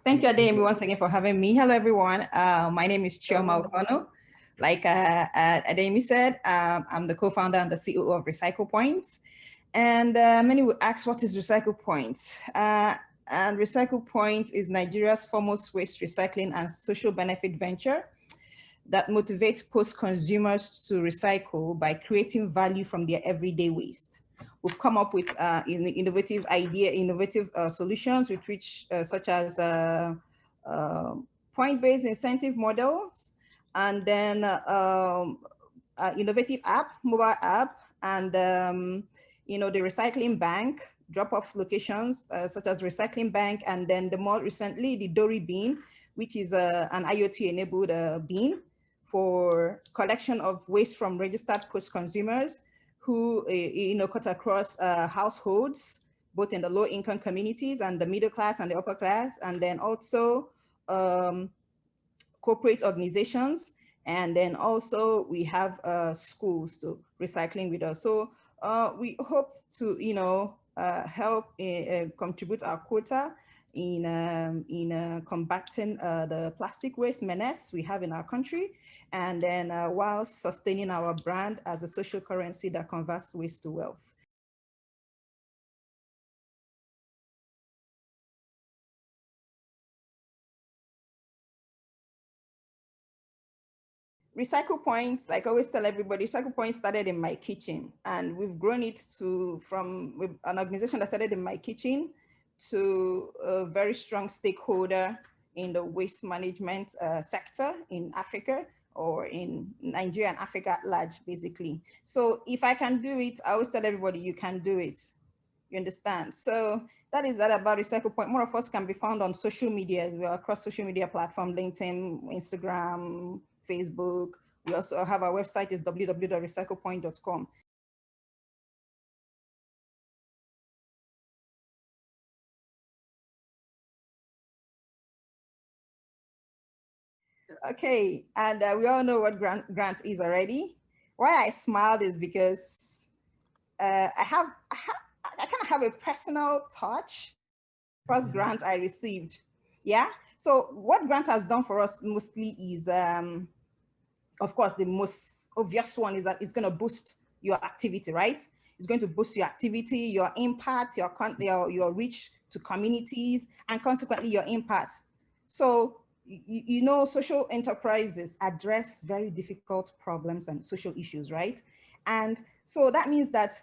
Thank you, Ademi, once again for having me. Hello, everyone. My name is Chioma Okono. Like Ademi said, I'm the co-founder and the CEO of Recyclepoints. And many will ask, what is Recyclepoints? And Recyclepoints is Nigeria's foremost waste recycling and social benefit venture that motivates post-consumers to recycle by creating value from their everyday waste. We've come up with innovative solutions with which, such as point-based incentive models, and then innovative mobile app, and the recycling bank, drop-off locations such as recycling bank, and then the more recently the Dory Bean, which is an IoT-enabled bean for collection of waste from registered post-consumers who cut across households, both in the low-income communities and the middle class and the upper class, and then also corporate organizations, and then also we have schools to recycling with us. So we hope to help contribute our quota in combating the plastic waste menace we have in our country, and then while sustaining our brand as a social currency that converts waste to wealth. Recyclepoints, like I always tell everybody, Recyclepoints started in my kitchen, and we've grown it from an organization that started in my kitchen to a very strong stakeholder in the waste management sector in Africa, or in Nigeria and Africa at large, basically. So if I can do it, I always tell everybody, you can do it. You understand? So that is that about Recyclepoint. More of us can be found on social media. We are across social media platforms, LinkedIn, Instagram, Facebook. We also have our website is www.recyclepoint.com. Okay, and we all know what grant is already. Why I smiled is because I kind of have a personal touch across grants I received. Yeah. So what grant has done for us mostly is, of course, the most obvious one is that it's going to boost your activity, right? It's going to boost your activity, your impact, your reach to communities, and consequently your impact. So social enterprises address very difficult problems and social issues, right? And so that means that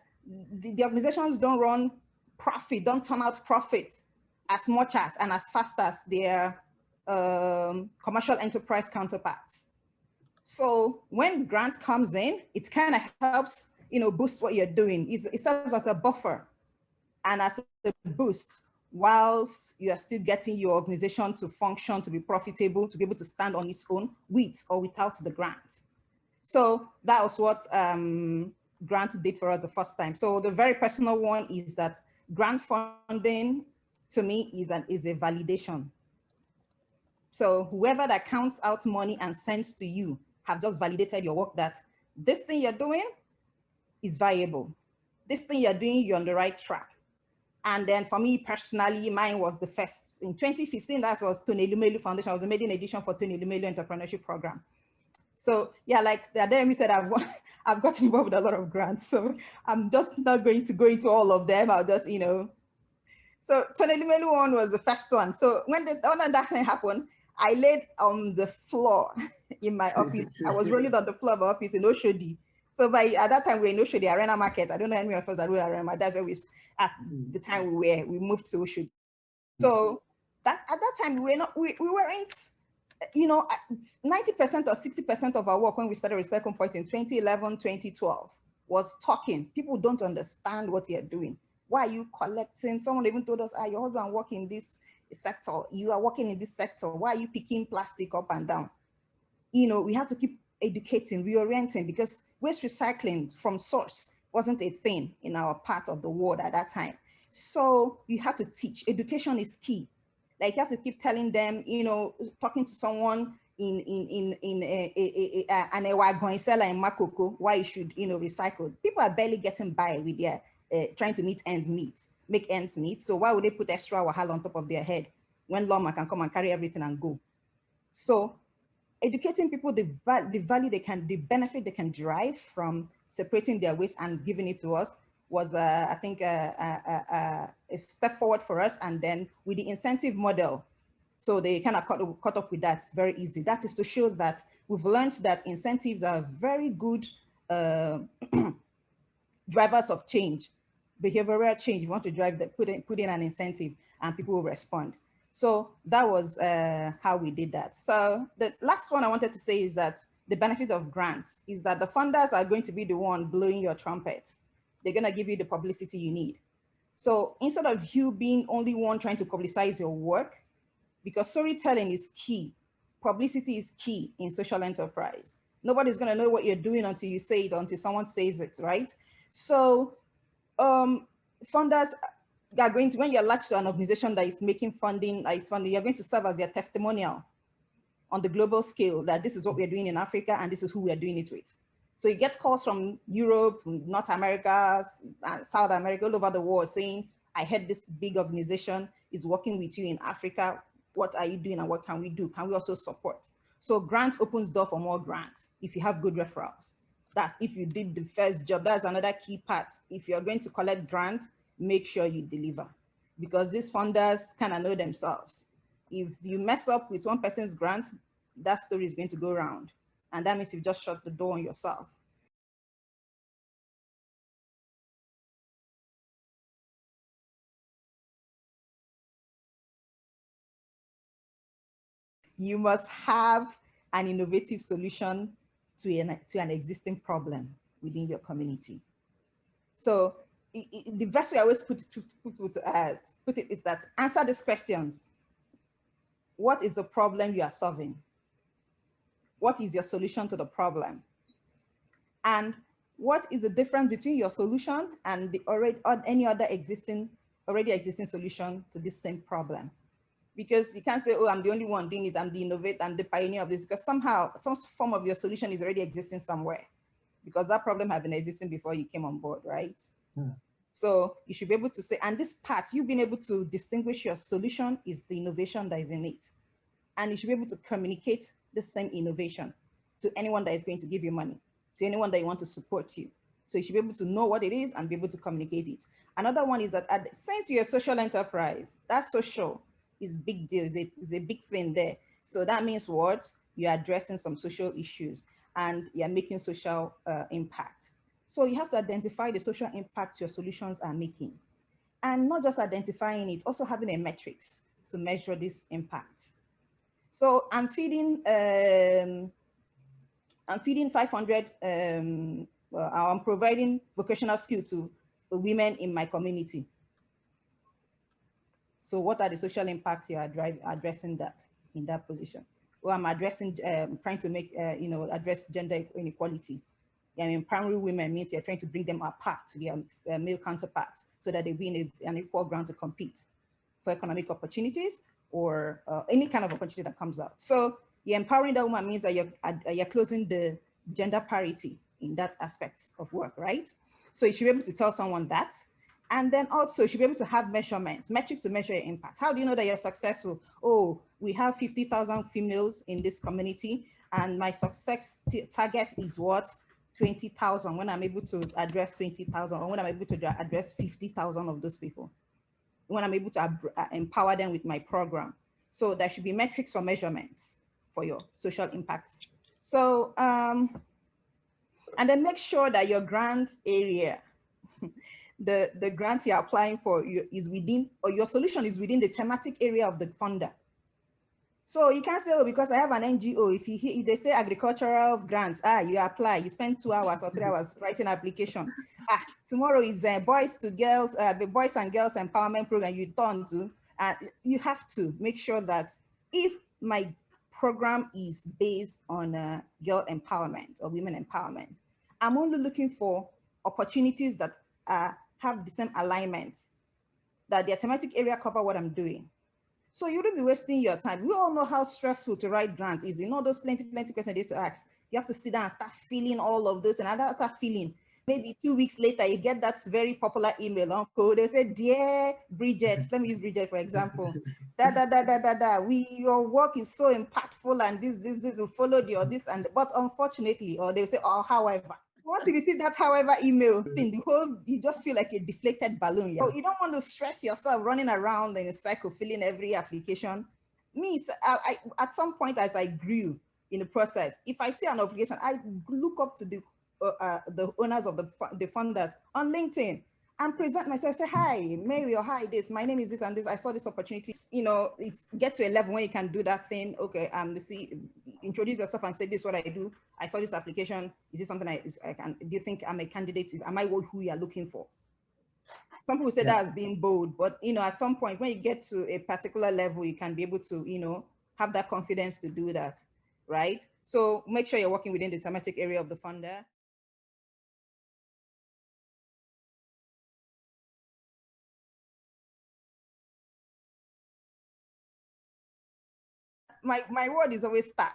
the organizations don't don't turn out profit as much as and as fast as their commercial enterprise counterparts. So when grant comes in, it kind of helps, boost what you're doing. It serves as a buffer and as a boost whilst you are still getting your organization to function, to be profitable, to be able to stand on its own with or without the grant. So that was what grant did for us the first time. So the very personal one is that grant funding to me is a validation. So whoever that counts out money and sends to you have just validated your work, that this thing you're doing is viable. This thing you're doing, you're on the right track. And then for me personally, mine was the first. In 2015, that was Tony Lumelu Foundation. I was the maiden edition for Tony Lumelu Entrepreneurship Program. So yeah, like Ademi said, I've gotten involved with a lot of grants. So I'm just not going to go into all of them. I'll just, So Tony Lumelu one was the first one. So when that thing happened, I laid on the floor in my office. I was rolling on the floor of my office in Oshodi. So at that time we were in Oshodi Arena Market. I don't know any of us that were Arena. That's where at the time we moved to Oshodi. So at that time we weren't, 90% or 60% of our work when we started Recyclepoints in 2011, 2012 was talking. People don't understand what you're doing. Why are you collecting? Someone even told us, your husband working in this sector. You are working in this sector. Why are you picking plastic up and down? We have to keep educating, reorienting, because waste recycling from source wasn't a thing in our part of the world at that time. So you have to teach. Education is key. Like you have to keep telling them, talking to someone in an wagon seller in Makoko, why you should, recycle. People are barely getting by with their trying to make ends meet. So why would they put extra wahala on top of their head? when lawman can come and carry everything and go. So educating people the value they can, the benefit they can derive from separating their waste and giving it to us was, I think, a step forward for us. And then with the incentive model, so they kind of caught up with that. It's very easy. That is to show that we've learned that incentives are very good drivers of change, behavioral change. You want to drive that, put in an incentive and people will respond. So that was how we did that. So the last one I wanted to say is that the benefit of grants is that the funders are going to be the one blowing your trumpet. They're going to give you the publicity you need. So instead of you being only one trying to publicize your work, because storytelling is key, publicity is key in social enterprise. Nobody's going to know what you're doing until you say it, until someone says it, right? So funders are going to, when you're latched to an organization that is making funding, you're going to serve as their testimonial on the global scale that this is what we're doing in Africa and this is who we're doing it with. So you get calls from Europe, North America, South America, all over the world saying, I heard this big organization is working with you in Africa. What are you doing and what can we do? Can we also support? So grant opens door for more grants if you have good referrals. That's if you did the first job. That's another key part. If you're going to collect grant, make sure you deliver, because these funders kind of know themselves. If you mess up with one person's grant, that story is going to go around. And that means you've just shut the door on yourself. You must have an innovative solution to an existing problem within your community. So the best way I always put it is that answer these questions. What is the problem you are solving? What is your solution to the problem? And what is the difference between your solution and the any other already existing solution to this same problem? Because you can't say, oh, I'm the only one doing it, I'm the innovator, I'm the pioneer of this, because somehow some form of your solution is already existing somewhere, because that problem had been existing before you came on board, right? Hmm. So you should be able to say, and this part, you've been able to distinguish your solution is the innovation that is in it. And you should be able to communicate the same innovation to anyone that is going to give you money, to anyone that you want to support you. So you should be able to know what it is and be able to communicate it. Another one is that since you're a social enterprise, that social is big deal, is a big thing there. So that means what? You're addressing some social issues and you're making social impact. So you have to identify the social impact your solutions are making. And not just identifying it, also having a metrics to measure this impact. So I'm feeding 500, I'm providing vocational skill to women in my community. So what are the social impacts you are addressing that in that position? Well, I'm addressing, trying to make, address gender inequality. Empowering women means you're trying to bring them apart to their male counterparts so that they be in an equal ground to compete for economic opportunities or any kind of opportunity that comes out. So you're empowering that woman means that you're closing the gender parity in that aspect of work, right? So you should be able to tell someone that. And then also you should be able to have measurements, metrics to measure your impact. How do you know that you're successful? Oh, we have 50,000 females in this community and my success target is what? 20,000 when I'm able to address 20,000 or when I'm able to address 50,000 of those people. When I'm able to empower them with my program. So there should be metrics for measurements for your social impact. So, and then make sure that your grant area, the grant you're applying for is within, or your solution is within the thematic area of the funder. So you can't say, oh, because I have an NGO, if they say agricultural grants, you apply, you spend 2 hours or 3 hours writing an application. Tomorrow is boys and girls empowerment program you turn to. You have to make sure that if my program is based on girl empowerment or women empowerment, I'm only looking for opportunities that have the same alignment, that their thematic area cover what I'm doing. So you wouldn't be wasting your time. We all know how stressful to write grants is. You know those plenty questions they used to ask. You have to sit down and start filling all of this, and I start filling. maybe 2 weeks later, you get that very popular email on code. They say, "Dear Bridget," let me use Bridget for example. Your work is so impactful, and this will follow your this and but unfortunately, or they'll say, "Oh, however." Once you receive that however email thing, you just feel like a deflated balloon. Yeah? So you don't want to stress yourself running around in a cycle, filling every application. At some point as I grew in the process, if I see an obligation, I look up to the owners of the funders on LinkedIn and present myself, say, "Hi, Mary," or "Hi, this, my name is this and this. I saw this opportunity." It's get to a level where you can do that thing. Okay, introduce yourself and say, "This is what I do. I saw this application. Is this something I can? Do you think I'm a candidate? Am I who you are looking for?" Some people say that as being bold, but at some point when you get to a particular level, you can be able to have that confidence to do that, right? So make sure you're working within the thematic area of the funder. My word is always start,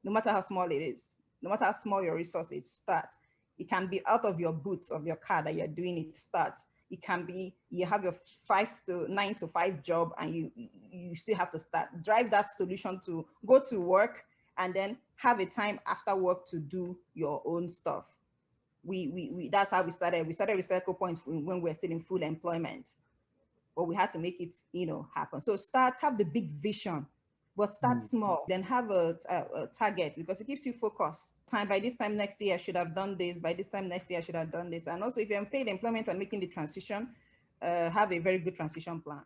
no matter how small it is, no matter how small your resource is, start. It can be out of your boots of your car that you're doing it, start. It can be you have your 9 to 5 job and you still have to start. Drive that solution to go to work and then have a time after work to do your own stuff. That's how we started. We started Recyclepoints when we were still in full employment, but we had to make it happen. So have the big vision, but start small, then have a target, because it keeps you focused. By this time next year I should have done this, by this time next year I should have done this. And also, if you're in paid employment and making the transition, have a very good transition plan.